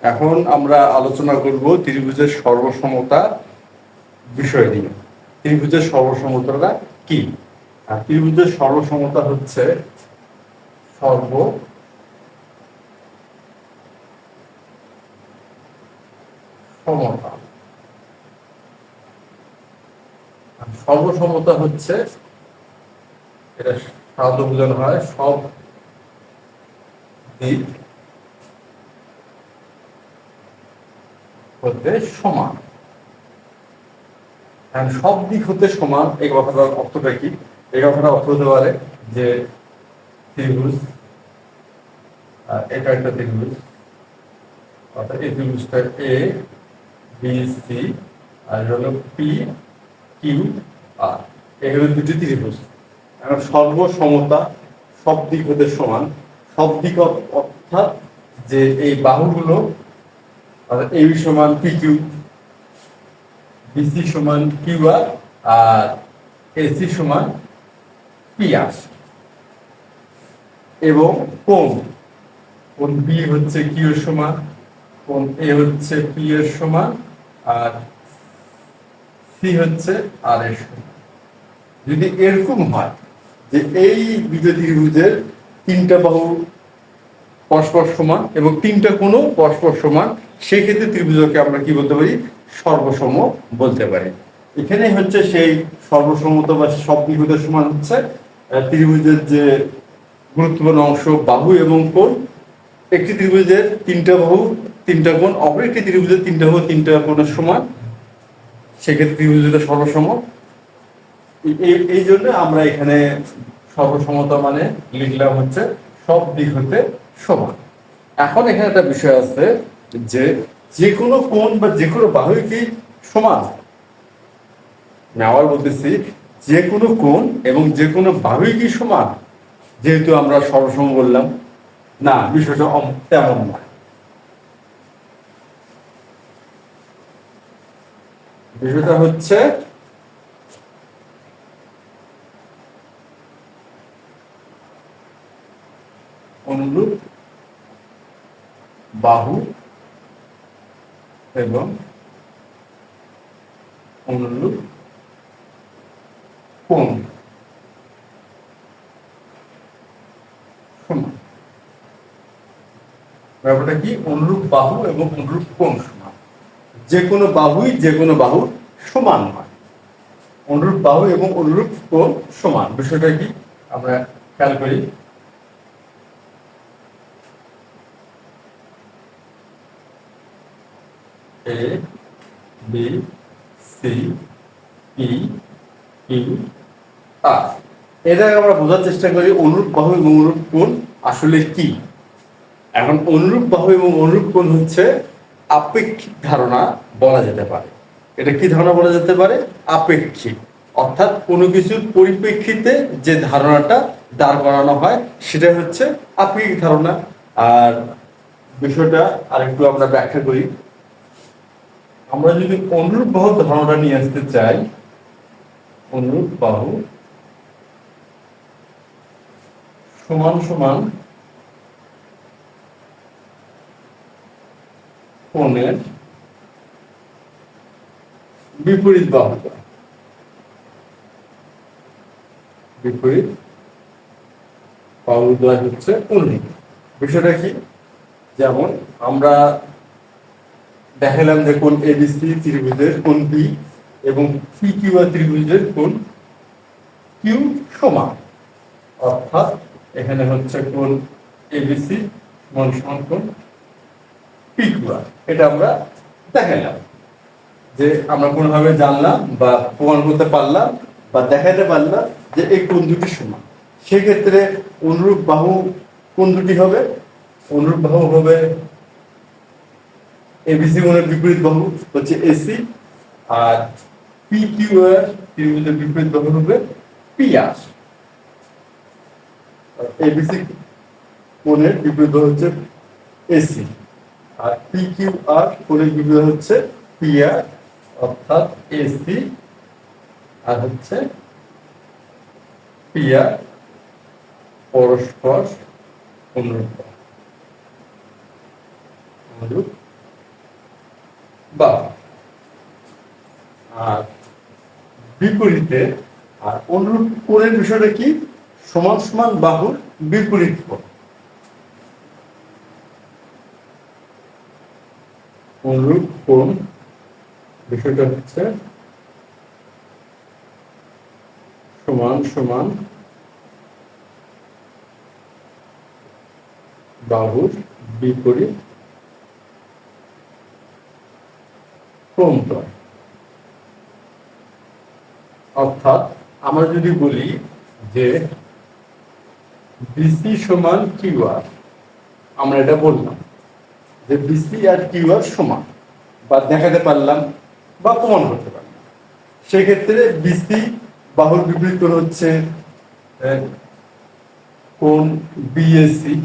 এখন আমরা আলোচনা করব ত্রিভুজের সর্বসমতা বিষয় নিয়ে। ত্রিভুজের সর্বসমতাটা কি? আর ত্রিভুজের সর্বসমতা হচ্ছে সর্বসমতা। সর্বসমতা হচ্ছে এটা সাধারণত বোঝানো হয় সব দিক হতে সমান। সব দিক হতে সমান এই কথাটার অর্থটা কি? এই কথাটার অর্থ হতে পারে যে ত্রিভুজ, এটা একটা ত্রিভুজ, অর্থাৎ এই ত্রিভুজটা এ বি সি আর হলো পি কিউ আর, এগুলো দুটি ত্রিভুজ। এখন সর্বসমতা সব দিক হতে সমান, সব দিক অর্থাৎ যে এই বাহুগুলো এ সমান পি কিউ, বিসি সমান কিউ আর এসি সমান পি আর, এবং কোণ কোণ বি হচ্ছে কিউ এর সমান, কোণ এ হচ্ছে পি এর সমান আর সি হচ্ছে আর এর সমান। যদি এরকম হয় যে এই দুটো ত্রিভুজের তিনটা বাহু পরস্পর সমান এবং তিনটা কোণও পরস্পর সমান, সেক্ষেত্রে ত্রিভুজকে আমরা কি বলতে পারি? সর্বসম বলতে পারি। এখানে হচ্ছে সেই সর্বসমতা বা সব দিক সমান হচ্ছে ত্রিভুজের যে গুরুত্বপূর্ণ অংশ বাহু এবং কোণ। একটি ত্রিভুজের তিনটা বাহু তিনটা কোণ, অপর একটি ত্রিভুজের তিনটা বাহু তিনটা কোণের সমান, সেক্ষেত্রে ত্রিভুজটা সর্বসম। এই জন্য আমরা এখানে সর্বসমতা মানে লিখলাম হচ্ছে সব দিক হতে সমান। এখন এখানে একটা বিষয় আছে যে যে কোনো কোণ বা যে কোনো বাহু কি সমান? আমি আবার বলতেছি, যে কোনো কোণ এবং যে কোনো বাহু কি সমান? যেহেতু আমরা সর্বসম বললাম, না, বিষয়টা তেমন নয়। বিষয়টা হচ্ছে অনুরূপ বাহু এবং অনুরূপ কোণ সমান। ব্যাপারটা কি? অনুরূপ বাহু এবং অনুরূপ কোণ সমান। যে কোনো বাহুই যে কোনো বাহুর সমান হয়। অনুরূপ বাহু এবং অনুরূপ কোণ সমান, বিষয়টা কি আমরা খেয়াল করি। A B C P Q R, এটা আমরা বোঝার চেষ্টা করি অনুরূপ বাহু এবং অনুরূপ কোণ আসলে কি। এখন অনুরূপ বাহু এবং অনুরূপ কোণ হচ্ছে আপেক্ষিক ধারণা বলা যেতে পারে। এটা কি ধারণা বলা যেতে পারে? আপেক্ষিক, অর্থাৎ কোনো কিছুর পরিপ্রেক্ষিতে যে ধারণাটা দাঁড় করানো হয় সেটা হচ্ছে আপেক্ষিক ধারণা। আর বিষয়টা আরেকটু আমরা ব্যাখ্যা করি। আমরা যদি অনুরূপ বাহু ধারণাটা নিয়ে আসতে চাই, অনুরূপ বাহু সমান সমান কোণের বিপরীত বাহু, বিপরীত বাহুদ্বয় হচ্ছে অনুরূপ। বিষয়টা কি? যেমন আমরা দেখালাম যে কোণ এবিসি ত্রিভুজের কোণ বি এবং পি কিউ আর ত্রিভুজের কোণ কিউ সমান, অর্থাৎ এখানে হচ্ছে কোণ এবিসি সমান সমান কোণ পি কিউ আর। এটা আমরা দেখালাম যে আমরা কোনোভাবে জানলাম বা প্রমাণ করতে পারলাম বা দেখাতে পারলাম যে এই কোণ দুটি সমান। সেক্ষেত্রে অনুরূপ বাহু কোণ দুটি হবে? অনুরূপ বাহু হবে এবিসি কোণের বিপরীত বাহু হচ্ছে এসি, আর পি কিউ আর ত্রিভুজের বিপরীত বাহু হবে পি আর। এবিসি কোণের বিপরীত বাহু হচ্ছে এসি আর পি কিউ আর কোণের বিপরীত হচ্ছে পি আর, অর্থাৎ এসি আর হচ্ছে পি আর পরস্পর অনুরূপ। বা আর বিপরীতে আর অনুরূপ কোণের বিষয়টা কি সমান সমান বাহুর বিপরীত কোণ অনুরূপ কোণ বিষয়টা হচ্ছে সমান সমান বাহুর বিপরীত কোণদ্বয় অর্থাৎ আমরা যদি বলি যে বিসি সমান কিউআর আমরা এটা বললাম যে বিসি আর কিউআর সমান বা দেখাতে পারলাম বা প্রমাণ করতে পারলাম সেক্ষেত্রে বিসি বাহুর বিপরীত কোণ হচ্ছে কোণ বিএসি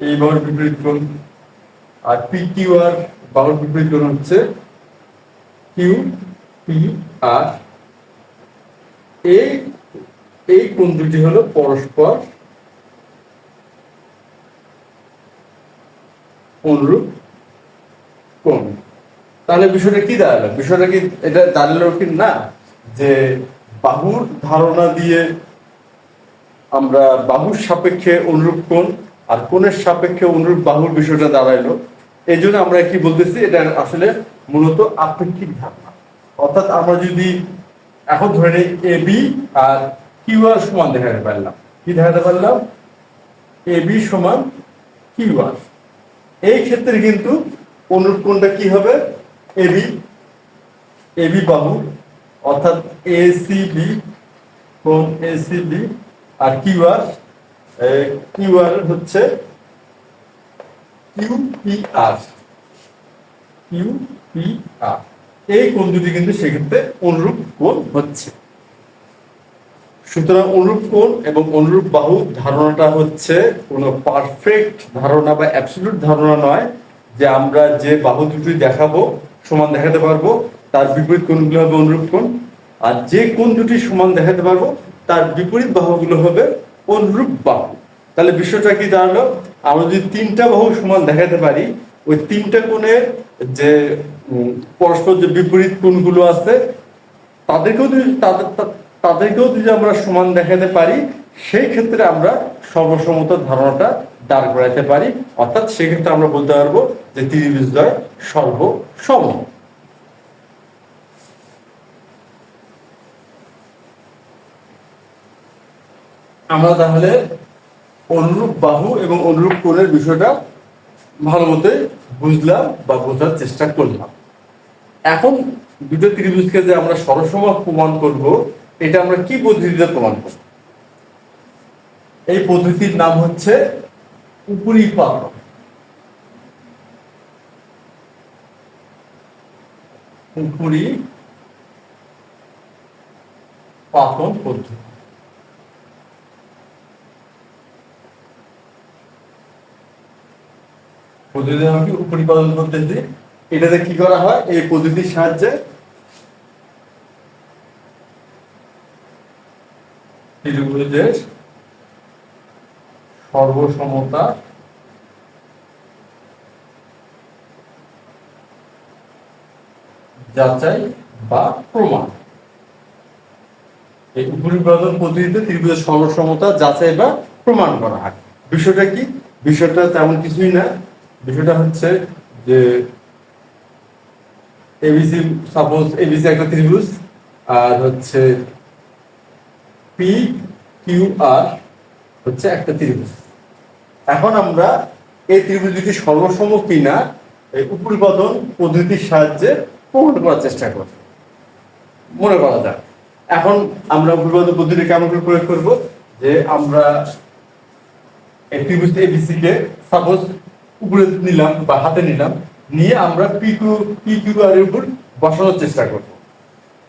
এই বাহুর বিপরীত কোণ আর পি কিউআর বাহুর বিপরীত কোণ হচ্ছে কিউ পি আর এই কোণ দুটি হলো পরস্পর অনুরূপ কোণ তাহলে বিষয়টা কি দাঁড়ালো বিষয়টা কি এটা দাঁড়ালো কি না যে বাহুর ধারণা দিয়ে আমরা বাহুর সাপেক্ষে অনুরূপ কোণ আর কোণের সাপেক্ষে অনুরূপ বাহুর বিষয়টা দাঁড়াইলো এই জন্য আমরা কি বলতেছি এটা আসলে মূলত আপেক্ষিক ধারণা অর্থাৎ আমরা যদি এখন ধরে নিই A B R Q R সমান দেখাতে পারলাম কি দেখাতে পারলাম এ বি সমান কিউ আর এই ক্ষেত্রে কিন্তু অনুরূপ কোণটা কি হবে এবি বাহু অর্থাৎ এসিবি কোণ এসিবি আর কিউআর হচ্ছে কিউপিআর এই কোণ দুটি কিন্তু সেক্ষেত্রে অনুরূপ কোণ হচ্ছে সুতরাং অনুরূপ কোণ এবং অনুরূপ বাহু ধারণাটা হচ্ছে কোনো পারফেক্ট ধারণা বা অ্যাবসলিউট ধারণা নয় যে আমরা যে বাহু দুটি দেখাবো সমান দেখাতে পারবো তার বিপরীত কোণগুলো হবে অনুরূপ কোণ আর যে কোণ দুটি সমান দেখাতে পারবো তার বিপরীত বাহুগুলো হবে অনুরূপ বাহু তাহলে বিষয়টা কি দাঁড়ালো আমরা যদি তিনটা বাহু সমান দেখাতে পারি ওই তিনটা কোণের যে পরস্পর যে বিপরীত কোণগুলো আছে তাদেরকেও যদি আমরা সমান দেখাতে পারি সেই ক্ষেত্রে আমরা সর্বসমতার ধারণাটা দাঁড় করাইতে পারি অর্থাৎ সেক্ষেত্রে আমরা বলতে পারবো যে ত্রিভুজদ্বয় সর্বসম আমরা তাহলে অনুরূপ বাহু এবং অনুরূপ কোণের বিষয়টা ভালো মতো বুঝলাম বা বোঝার চেষ্টা করলাম এখন দুটো ত্রিভুজকে যে আমরা সরসম প্রমাণ করব এটা আমরা কি পদ্ধতিতে প্রমাণ করব এই পদ্ধতির নাম হচ্ছে উপরিপাতন পদ্ধতি পদ্ধতি নাম কি উপরিপাতন পদ্ধতি এটাতে কি করা হয় এই পদ্ধতির সাহায্যে ত্রিভুজের সর্বসমতা যাচাই বা প্রমাণ এই উপরিপাতন পদ্ধতিতে ত্রিভুজের সর্বসমতা যাচাই বা প্রমাণ করা হয় বিষয়টা কি বিষয়টা তেমন কিছুই না বিষয়টা হচ্ছে যে এবিসি সাপোজ এবিসি একটা ত্রিভুজ আর হচ্ছে পি কিউ আর হচ্ছে একটা ত্রিভুজ এখন আমরা এই ত্রিভুজ দুটি সর্বসম কিনা এই উপরিপাতন পদ্ধতির সাহায্যে প্রমাণ করার চেষ্টা করব মনে করা যাক এখন আমরা উপরিপাতন পদ্ধতি কেমন করে প্রয়োগ করব যে আমরা এই ত্রিভুজ এবিসি কে সাপোজ উপরে নিলাম বা হাতে নিলাম নিয়ে আমরা পি কিউ আর এর উপর বসানোর চেষ্টা করব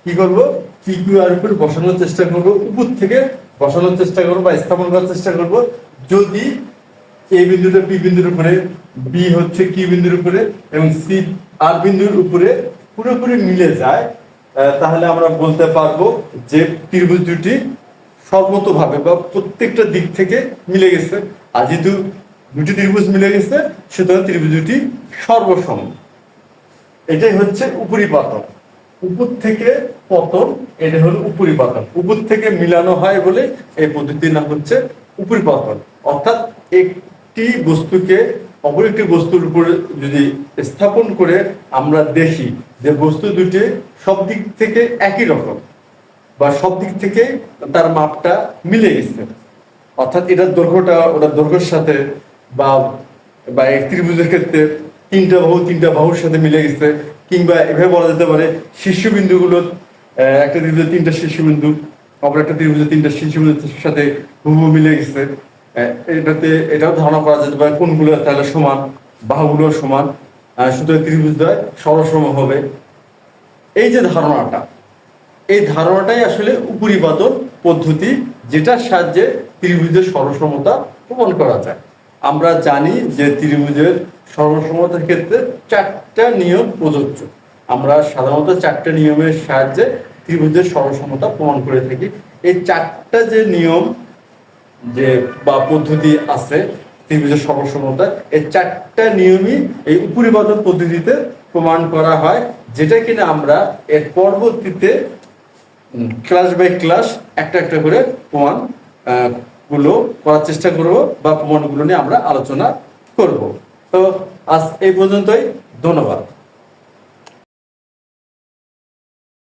কি করব পি কিউ আর উপর বসানোর চেষ্টা করব উপর থেকে বসানোর চেষ্টা করব বা স্থাপন করার চেষ্টা করব যদি এ বিন্দুটা পি বিন্দুর উপরে বি হচ্ছে কিউ বিন্দুর উপরে এবং সি আর বিন্দুর উপরে পুরোপুরি মিলে যায় তাহলে আমরা বলতে পারবো যে ত্রিভুজ দুটি সর্বতোভাবে বা প্রত্যেকটা দিক থেকে মিলে গেছে আর যেহেতু দুটি ত্রিভুজ মিলে গেছে সুতরাং ত্রিভুজ দুটি সর্বসম এটাই হচ্ছে উপরিপাতন। উপর থেকে পতন, এটা হলো উপরিপাতন। উপর থেকে মিলানো হয় বলে এই পদ্ধতির নাম হচ্ছে উপরিপাতন। অর্থাৎ একটি বস্তুকে অপর একটি বস্তুর উপরে যদি স্থাপন করে আমরা দেখি যে বস্তু দুটি সব দিক থেকে একই রকম বা সব দিক থেকে তার মাপটা মিলে গেছে, অর্থাৎ এটার দৈর্ঘ্যটা ওটার দৈর্ঘ্যের সাথে বা বা এক ত্রিভুজের ক্ষেত্রে তিনটা বাহুর সাথে মিলে গেছে, কিংবা এভাবে বলা যেতে পারে শীর্ষবিন্দুগুলো একটা ত্রিভুজের তিনটা শীর্ষবিন্দু অপর একটা ত্রিভুজের তিনটা শীর্ষবিন্দুর সাথে হুবহু মিলে গেছে। এটাও ধারণা করা যেতে পারে কোনগুলো তাহলে সমান, বাহুগুলো সমান, সুতরাং ত্রিভুজদ্বয় সরসম হবে। এই যে ধারণাটা, এই ধারণাটাই আসলে উপরিপাতন পদ্ধতি, যেটার সাহায্যে ত্রিভুজের সরসমতা প্রমাণ করা যায়। আমরা জানি যে ত্রিভুজের সরসমতার ক্ষেত্রে 4টা নিয়ম প্রযোজ্য। আমরা সাধারণত 4টা নিয়মের সাহায্যে ত্রিভুজের সরসমতা প্রমাণ করে থাকি। এই 4টা যে নিয়ম যে বা পদ্ধতি আছে ত্রিভুজের সরসমতা, এই 4টা নিয়মই এই উপরিপাতন পদ্ধতিতে প্রমাণ করা হয়, যেটা কিনা আমরা এর পরবর্তীতে ক্লাস বাই ক্লাস একটা একটা করে প্রমাণ গুলো করার চেষ্টা করব বা প্রমাণগুলো নিয়ে আমরা আলোচনা করব। তো আজ এই পর্যন্তই, ধন্যবাদ।